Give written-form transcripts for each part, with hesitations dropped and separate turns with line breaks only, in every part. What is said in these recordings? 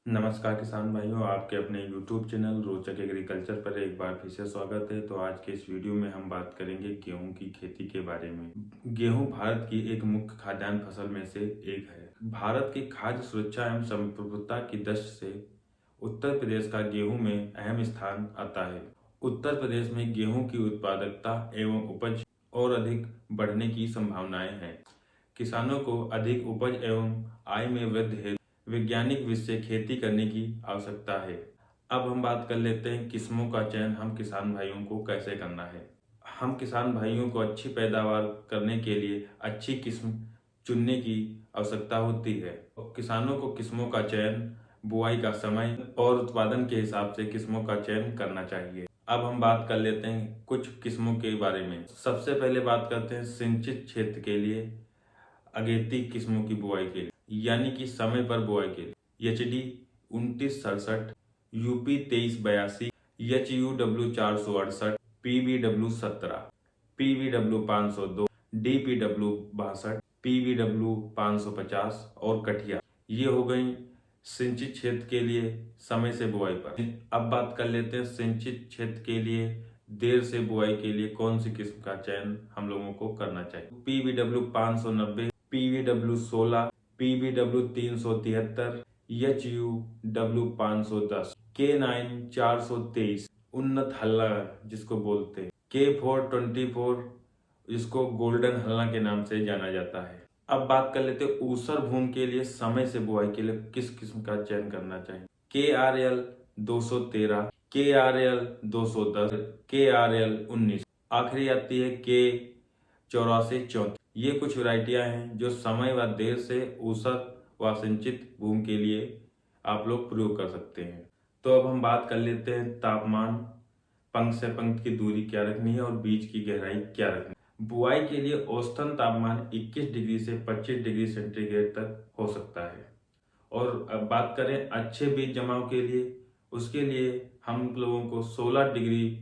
नमस्कार किसान भाइयों, आपके अपने YouTube चैनल रोचक एग्रीकल्चर पर एक बार फिर से स्वागत है। तो आज के इस वीडियो में हम बात करेंगे गेहूं की खेती के बारे में। गेहूं भारत की एक मुख्य खाद्यान्न फसल में से एक है। भारत की खाद्य सुरक्षा एवं संप्रभुता की दृष्टि से उत्तर प्रदेश का गेहूं में अहम स्थान आता है। उत्तर प्रदेश में गेहूं की उत्पादकता एवं उपज और अधिक बढ़ने की संभावनाएं हैं। किसानों को अधिक उपज एवं आय में वृद्धि हेतु वैज्ञानिक विधि से खेती करने की आवश्यकता है। अब हम बात कर लेते हैं किस्मों का चयन हम किसान भाइयों को कैसे करना है। हम किसान भाइयों को अच्छी पैदावार करने के लिए अच्छी किस्म चुनने की आवश्यकता होती है। किसानों को किस्मों का चयन, बुआई का समय और उत्पादन के हिसाब से किस्मों का चयन करना चाहिए। अब हम बात कर लेते हैं कुछ किस्मों के बारे में। सबसे पहले बात करते हैं सिंचित क्षेत्र के लिए अगेती किस्मों की बुआई के लिए, यानी कि समय पर बुआई के लिए HD 2967, UP 2382, HUW 468, PVW 17, PVW 502, DPW 62, PVW 550 और कठिया। ये हो गई सिंचित क्षेत्र के लिए समय से बुआई पर। अब बात कर लेते हैं सिंचित क्षेत्र के लिए देर से बुआई के लिए कौन सी किस्म का चयन हम लोगों को करना चाहिए। PVW 590, PVW 16, PVW 373, HUW 510, K9 423 उन्नत हल्ला जिसको बोलते हैं, K424 जिसको गोल्डन हल्ला के नाम से जाना जाता है। अब बात कर लेते हैं ऊसर भूमि के लिए समय से बुआई के लिए किस किस्म का चयन करना चाहिए। KRL 213, KRL 210, KRL 19, आखिरी आती है K8434। ये कुछ वैरायटियां हैं जो समय व देर से ऊसर व सिंचित भूमि के लिए आप लोग प्रयोग कर सकते हैं। तो अब हम बात कर लेते हैं तापमान, पंख से पंख की दूरी क्या रखनी है और बीज की गहराई क्या रखनी है। बुआई के लिए औसतन तापमान 21 डिग्री से 25 डिग्री सेंटीग्रेड तक हो सकता है। और अब बात करें अच्छे बीज जमाव के लिए, उसके लिए हम लोगों को 16 डिग्री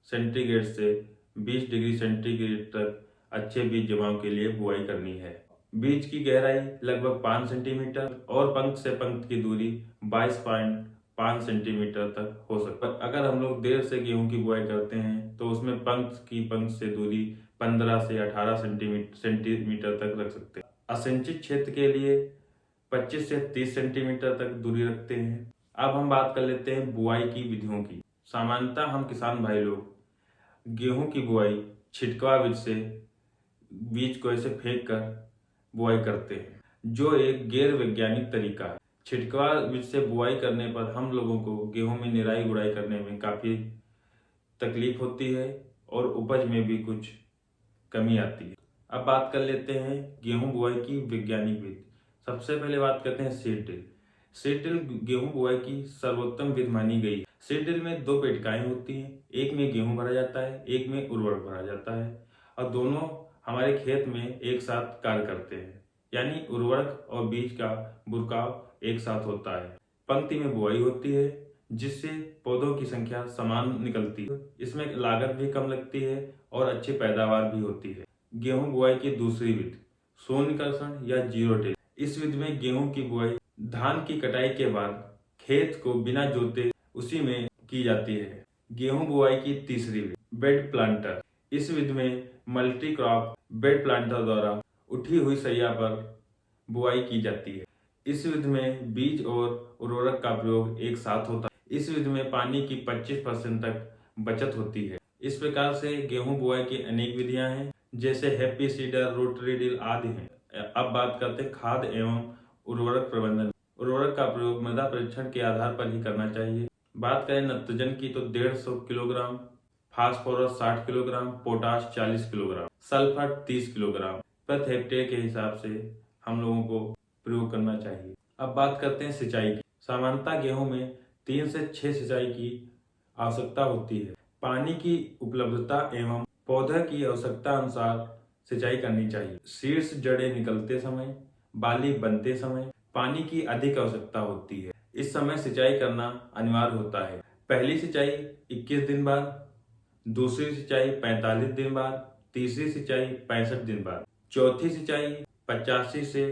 सेंटीग्रेड से 20 डिग्री सेंटीग्रेड तक अच्छे बीज जमाव के लिए बुआई करनी है। बीज की गहराई लगभग 5 सेंटीमीटर और पंख से पंख की दूरी 22.5 सेंटीमीटर तक हो सकता है। अगर हम लोग देर से गेहूं की बुआई करते हैं तो उसमें पंख से दूरी 15 से 18 सेंटीमीटर तक रख सकते हैं। असिंचित क्षेत्र के लिए 25 से 30 सेंटीमीटर तक दूरी रखते हैं। अब हम बात कर लेते हैं बुआई की विधियों की। सामान्यतः हम किसान भाई लोग गेहूं की बुआई छिटकाव विधि से बीज को ऐसे फेंक कर बुआई करते हैं, जो एक गैर वैज्ञानिक तरीका है। छिटकाव विधि से बुआई करने पर हम लोगों को गेहूं में निराई गुड़ाई करने में काफी तकलीफ होती है और उपज में भी कुछ कमी आती है। अब बात कर लेते हैं गेहूं बुआई की वैज्ञानिक विधि। सबसे पहले बात करते हैं सीड ड्रिल। सीड ड्रिल गेहूं बुआई की सर्वोत्तम विधि मानी गई है। सीड ड्रिल में 2 पेटिकाएं होती हैं, एक में गेहूं भरा जाता है, एक में उर्वरक भरा जाता है और दोनों हमारे खेत में एक साथ कार्य करते हैं, यानी उर्वरक और बीज का बुरकाव एक साथ होता है। पंक्ति में बुआई होती है जिससे पौधों की संख्या समान निकलती है। इसमें लागत भी कम लगती है और अच्छी पैदावार भी होती है। गेहूं बुआई की दूसरी विधि शून्यकर्षण या जीरो टिल। इस विधि में गेहूं की बुआई धान की कटाई के बाद खेत को बिना जोते उसी में की जाती है। गेहूं बुआई की तीसरी विधि बेड प्लांटर। इस विधि में मल्टी क्रॉप बेड प्लांटर द्वारा उठी हुई सैया पर बुआई की जाती है। इस विधि में बीज और उर्वरक का प्रयोग एक साथ होता है। इस विधि में पानी की 25% तक बचत होती है। इस प्रकार से गेहूं बुआई की अनेक विधियां हैं, जैसे हैप्पी सीडर, रोटरी ड्रिल आदि हैं। अब बात करते हैं खाद एवं उर्वरक प्रबंधन। उर्वरक का प्रयोग मृदा परीक्षण के आधार पर ही करना चाहिए। बात करें नाइट्रोजन की तो 150 kilogram, phosphorus 60 kilogram, potash 40 kilogram, sulphur 30 kilogram प्रति हेक्टेयर के हिसाब से हम लोगों को प्रयोग करना चाहिए। अब बात करते हैं सिंचाई की। सामान्यतः गेहूं में 3 से 6 सिंचाई की आवश्यकता होती है। पानी की उपलब्धता एवं पौधे की आवश्यकता अनुसार सिंचाई करनी चाहिए। शीर्ष जड़ें निकलते समय, बाली बनते समय पानी की अधिक आवश्यकता होती है। इस समय सिंचाई करना अनिवार्य होता है। पहली सिंचाई 21 दिन बाद, दूसरी सिंचाई 45 दिन बाद, तीसरी सिंचाई 65 दिन बाद, चौथी सिंचाई 85 से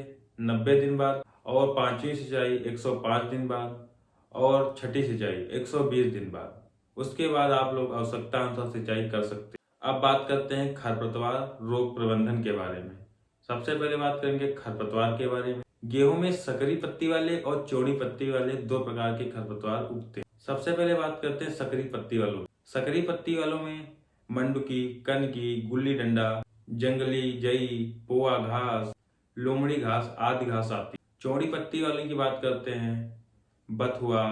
90 दिन बाद और पांचवी सिंचाई 105 दिन बाद और छठी सिंचाई 120 दिन बाद। उसके बाद आप लोग आवश्यकता अनुसार सिंचाई कर सकते हैं। अब बात करते हैं खरपतवार रोग प्रबंधन के बारे में। सबसे पहले बात करेंगे खरपतवार के बारे में। गेहूं में सकरी पत्ती वाले और चौड़ी पत्ती वाले दो प्रकार के खरपतवार उगते हैं। सबसे पहले बात करते हैं सकरी पत्ती वालों। सकरी पत्ती वालों में मंडुकी, कनकी, गुल्ली डंडा, जंगली जई, पोआ घास, लोमड़ी घास आदि घास आती। चौड़ी पत्ती वाले की बात करते हैं बथुआ,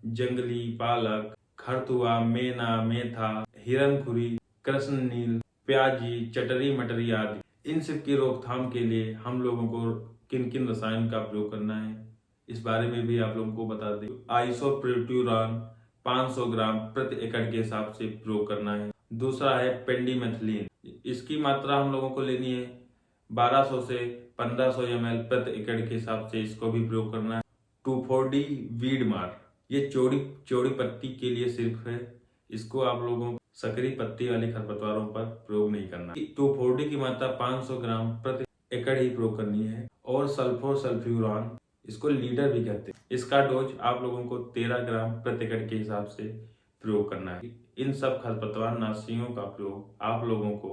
जंगली पालक, खरतुआ, मेना, मेथा, हिरनखुरी, कृष्ण नील, प्याजी, चटरी मटरी आदि। इन सब की रोकथाम के लिए हम लोगों को किन किन रसायन का प्रयोग करना है इस बारे में भी आप लोगों को बता दें। आइसोप्रोट्यूरान 500 ग्राम प्रति एकड़ के हिसाब से प्रयोग करना है। दूसरा है पेंडिमेथिलीन, इसकी मात्रा हम लोगों को लेनी है 1200 से 1500 ml प्रति एकड़ के हिसाब से इसको भी प्रयोग करना है। 2,4-D वीड मार, ये चौड़ी पत्ती के लिए सिर्फ है, इसको आप लोगों को सकरी पत्ती वाले खरपतवारों पर प्रयोग नहीं करना। 2,4-D की मात्रा 500 ग्राम प्रति एकड़ ही प्रयोग करनी है। और सल्फोसल्फ्यूरान, इसको लीडर भी कहते हैं, इसका डोज आप लोगों को 13 ग्राम प्रति एकड़ के हिसाब से प्रयोग करना है। इन सब खरपतवार नाशियों का प्रयोग आप लोगों को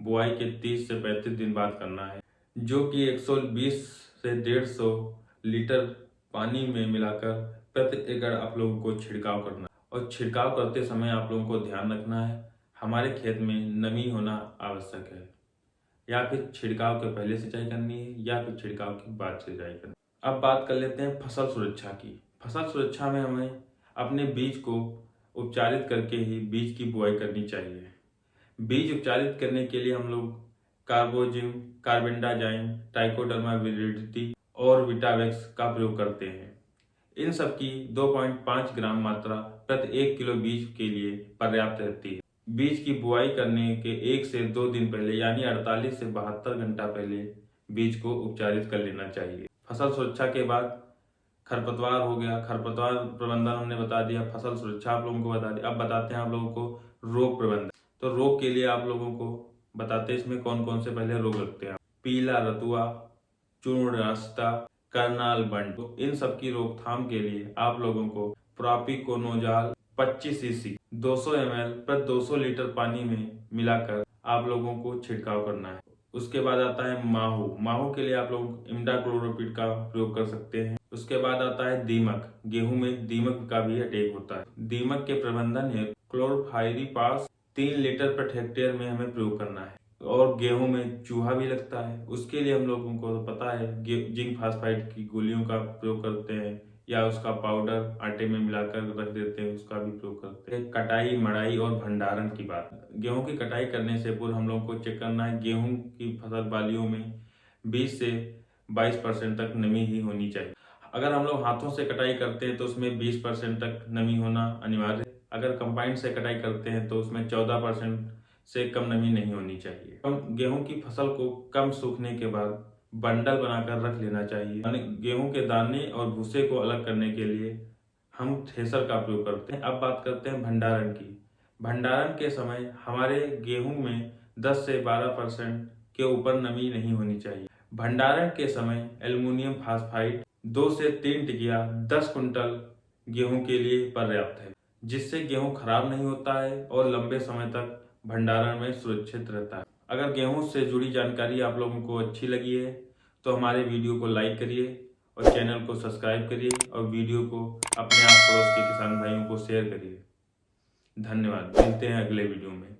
बुआई के 30 से 35 दिन बाद करना है, जो कि 120 से 150 लीटर पानी में मिलाकर प्रति एकड़ आप लोगों को छिड़काव करना है। और छिड़काव करते समय आप लोगों को ध्यान रखना है हमारे खेत में नमी होना आवश्यक है, या फिर छिड़काव के पहले सिंचाई करनी है या फिर छिड़काव के बाद सिंचाई करनी है। अब बात कर लेते हैं फसल सुरक्षा की। फसल सुरक्षा में हमें अपने बीज को उपचारित करके ही बीज की बुआई करनी चाहिए। बीज उपचारित करने के लिए हम लोग कार्बोजिम, कार्बेंडाजाइम, ट्राइकोडर्मा विरिडिटी और विटावेक्स का प्रयोग करते हैं। इन सब की 2.5 ग्राम मात्रा प्रति 1 किलो बीज के लिए पर्याप्त रहती है। बीज की बुआई करने के 1 से 2 दिन पहले यानी 48 से 72 घंटा पहले बीज को उपचारित कर लेना चाहिए। फसल सुरक्षा के बाद खरपतवार हो गया, खरपतवार प्रबंधन हमने बता दिया, फसल सुरक्षा आप लोगों को बता दी। अब बताते हैं आप लोगों को रोग प्रबंधन। तो रोग के लिए आप लोगों को बताते हैं इसमें कौन कौन से पहले रोग लगते हैं। पीला रतुआ, चूर्ण रास्ता, करनाल बंड। तो इन सब की रोकथाम के लिए आप लोगों को प्रोपिकोनोजाल 25 सीसी 200 ml प्रति 200 लीटर पानी में मिलाकर आप लोगों को छिड़काव करना है। उसके बाद आता है माहू। माहू के लिए आप लोग इमिडाक्लोप्रिड का प्रयोग कर सकते हैं। उसके बाद आता है दीमक। गेहूं में दीमक का भी अटैक होता है। दीमक के प्रबंधन हेतु क्लोरपाइरीपास 3 लीटर प्रति हेक्टेयर में हमें प्रयोग करना है। और गेहूं में चूहा भी लगता है, उसके लिए हम लोगों को तो पता है जिंक फास्फाइड की गोलियों का प्रयोग करते हैं या उसका पाउडर आटे में मिलाकर रख देते हैं, उसका भी प्रयोग करते हैं। कटाई, मड़ाई और भंडारण की बात। गेहूं की कटाई करने से पूर्व हम लोग को चेक करना है गेहूं की फसल बालियों में 20 से 22% तक नमी ही होनी चाहिए। अगर हम लोग हाथों से कटाई करते हैं तो उसमें 20% तक नमी होना अनिवार्य है। अगर कंबाइन से कटाई करते हैं तो उसमें 14% से कम नमी नहीं होनी चाहिए। हम गेहूं की फसल को कम सूखने के बाद बंडल बनाकर रख लेना चाहिए। गेहूं के दाने और भूसे को अलग करने के लिए हम थ्रेसर का प्रयोग करते हैं। अब बात करते हैं भंडारण की। भंडारण के समय हमारे गेहूं में 10 से 12% के ऊपर नमी नहीं होनी चाहिए। भंडारण के समय एल्युमिनियम फास्फाइड 2 से 3 टिकिया 10 कुंटल गेहूं के लिए पर्याप्त है, जिससे गेहूं खराब नहीं होता है और लंबे समय तक भंडारण में सुरक्षित रहता है। अगर गेहूं से जुड़ी जानकारी आप लोगों को अच्छी लगी है तो हमारे वीडियो को लाइक करिए और चैनल को सब्सक्राइब करिए और वीडियो को अपने आस पड़ोस के किसान भाइयों को शेयर करिए। धन्यवाद। मिलते हैं अगले वीडियो में।